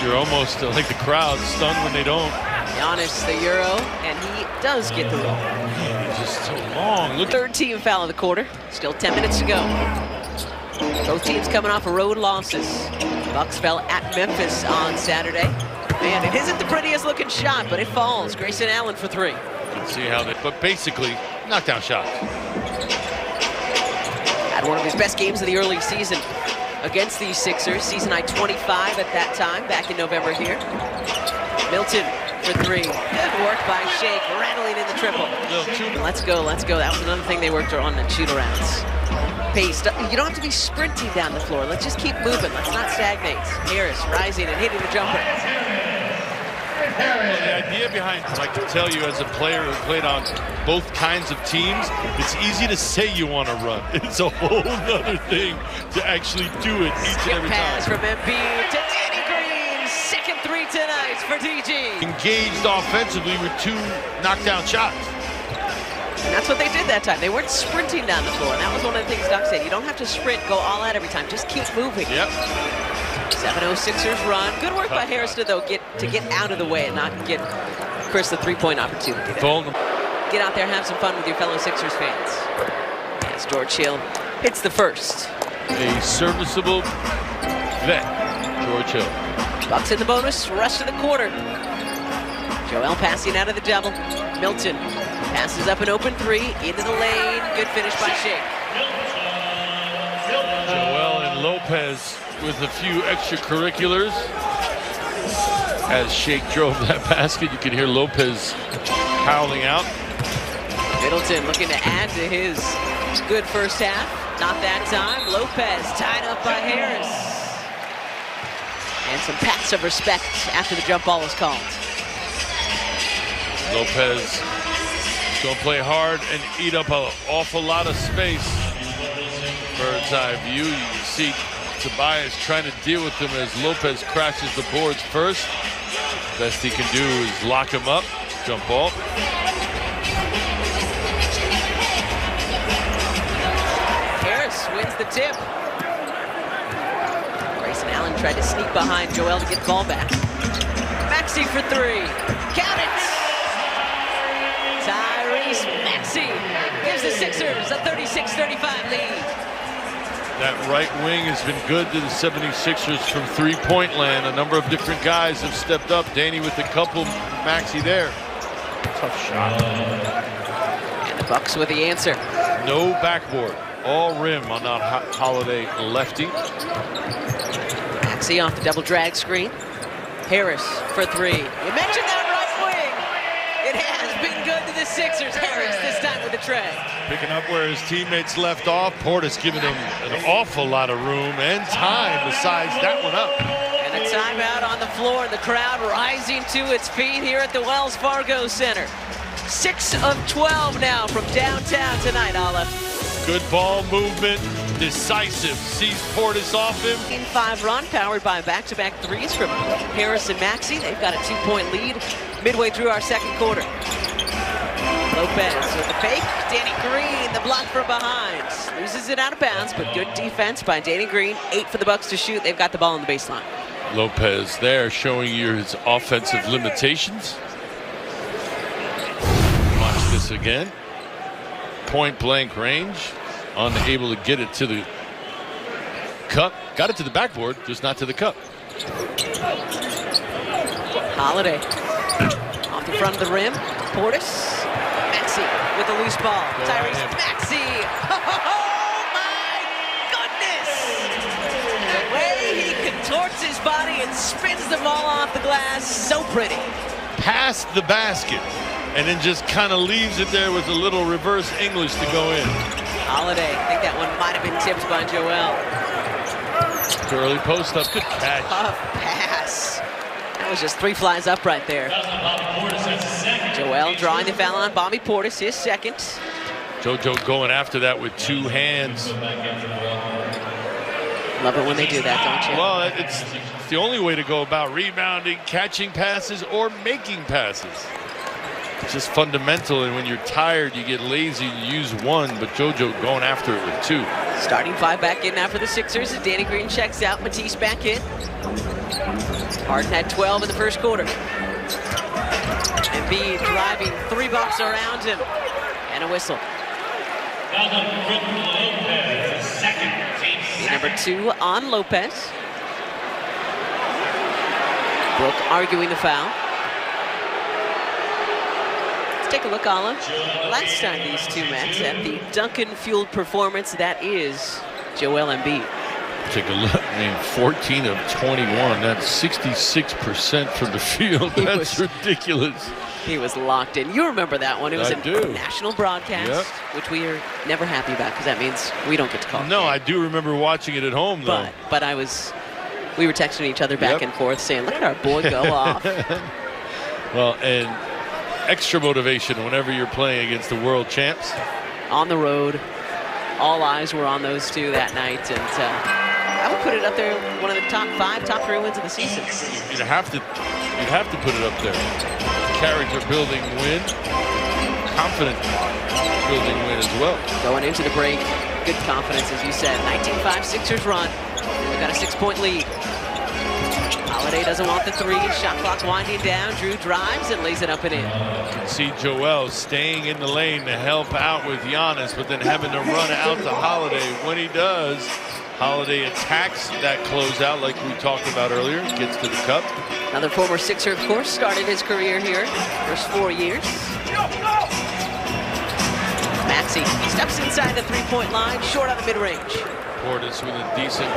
You're almost like the crowd, stunned when they don't. Giannis, the Euro, and he does get the roll. Man, he's just so long. Look. Third team foul of the quarter. Still 10 minutes to go. Both teams coming off of road losses. Bucks fell at Memphis on Saturday. Man, it isn't the prettiest looking shot, but it falls. Grayson Allen for three. See how they, but basically, knockdown shots. Had one of his best games of the early season against these Sixers. Season high 25 at that time, back in November here. Milton for three. Good work by Shake, rattling in the triple. Let's go, let's go. That was another thing they worked on in shoot-arounds. Pace. You don't have to be sprinting down the floor. Let's just keep moving. Let's not stagnate. Harris rising and hitting the jumper. Well, the idea behind, I like to tell you as a player who played on both kinds of teams, it's easy to say you want to run. It's a whole other thing to actually do it each and every time. Pass from Embiid to Danny Green. Second three tonight for DG. Engaged offensively with two knockdown shots. And that's what they did that time. They weren't sprinting down the floor. And that was one of the things Doc said. You don't have to sprint, go all out every time. Just keep moving. Yep. 7-0 Sixers run. Good work by Harris to get out of the way and not get Chris the three-point opportunity. Get out there, have some fun with your fellow Sixers fans. As George Hill hits the first. A serviceable vet, George Hill. Bucks in the bonus, rest of the quarter. Joel passing out of the double. Milton passes up an open three, into the lane. Good finish by Shake. Joel and Lopez with a few extracurriculars. As Shake drove that basket, you could hear Lopez howling out. Middleton looking to add to his good first half. Not that time. Lopez tied up by Harris. And some pats of respect after the jump ball is called. Lopez is going to play hard and eat up an awful lot of space. Bird's eye view. You can see Tobias trying to deal with him as Lopez crashes the boards first. Best he can do is lock him up. Jump ball. Harris wins the tip. Grayson Allen tried to sneak behind Joel to get the ball back. Maxey for three. Count it! Tyrese Maxey gives the Sixers a 36-35 lead. That right wing has been good to the 76ers from three-point land. A number of different guys have stepped up. Danny with a couple, Maxey there. Tough shot. And the Bucks with the answer. No backboard. All rim on that Holiday lefty. Maxey off the double drag screen. Harris for three. You mentioned that right wing. It has been good to the Sixers. Harris this time with the tray. Picking up where his teammates left off. Portis giving him an awful lot of room and time besides that one up. And a timeout on the floor, and the crowd rising to its feet here at the Wells Fargo Center. 6 of 12 now from downtown tonight, Olive. Good ball movement, decisive. Sees Portis off him. 5 run, powered by back-to-back threes from Harris and Maxey. They've got a 2-point lead midway through our second quarter. Lopez with the fake. Danny Green, the block from behind. Loses it out of bounds, but good defense by Danny Green. 8 for the Bucks to shoot. They've got the ball on the baseline. Lopez there showing you his offensive limitations. Watch this again. Point blank range. Unable to get it to the cup. Got it to the backboard, just not to the cup. Holiday off the front of the rim. Portis. Maxey with a loose ball. Tyrese Maxey. Oh my goodness! The way he contorts his body and spins the ball off the glass. So pretty. Past the basket. And then just kind of leaves it there with a little reverse English to go in. Holiday, I think that one might have been tipped by Joel. Early post up, good catch. Tough pass. That was just 3 flies up right there. Joel drawing the foul on Bobby Portis, his second. JoJo going after that with 2 hands. Love it when they do that, don't you? Well, it's the only way to go about rebounding, catching passes, or making passes. It's just fundamental, and when you're tired, you get lazy, you use one, but JoJo going after it with 2. Starting 5 back in now for the Sixers. Danny Green checks out. Matisse back in. Harden had 12 in the first quarter. Embiid driving, 3 bucks around him, and a whistle. Number 2 on Lopez. Brook arguing the foul. Let's take a look, Ala. Last time these two met at the Duncan-fueled performance that is Joel Embiid. Take a look. I mean, 14 of 21. That's 66% from the field. That's ridiculous. He was locked in. You remember that one. It was a national broadcast, which we are never happy about because that means we don't get to call it. No, I do remember watching it at home, though. But we were texting each other back and forth saying, look at our boy go off. Well, and extra motivation whenever you're playing against the world champs. On the road. All eyes were on those two that night. And I would put it up there, one of the top 3 wins of the season. You'd have to put it up there. Character building win, confident building win as well. Going into the break, good confidence, as you said. 19-5 Sixers run. They've got a 6-point lead. Holiday doesn't want the 3. Shot clock winding down. Drew drives and lays it up and in. You can see Joel staying in the lane to help out with Giannis, but then having to run out to Holiday. When he does, Holiday attacks that closeout like we talked about earlier, gets to the cup. Another former Sixer, of course, started his career here, first 4 years. Maxey steps inside the 3-point line, short on the mid-range. Portis with a decent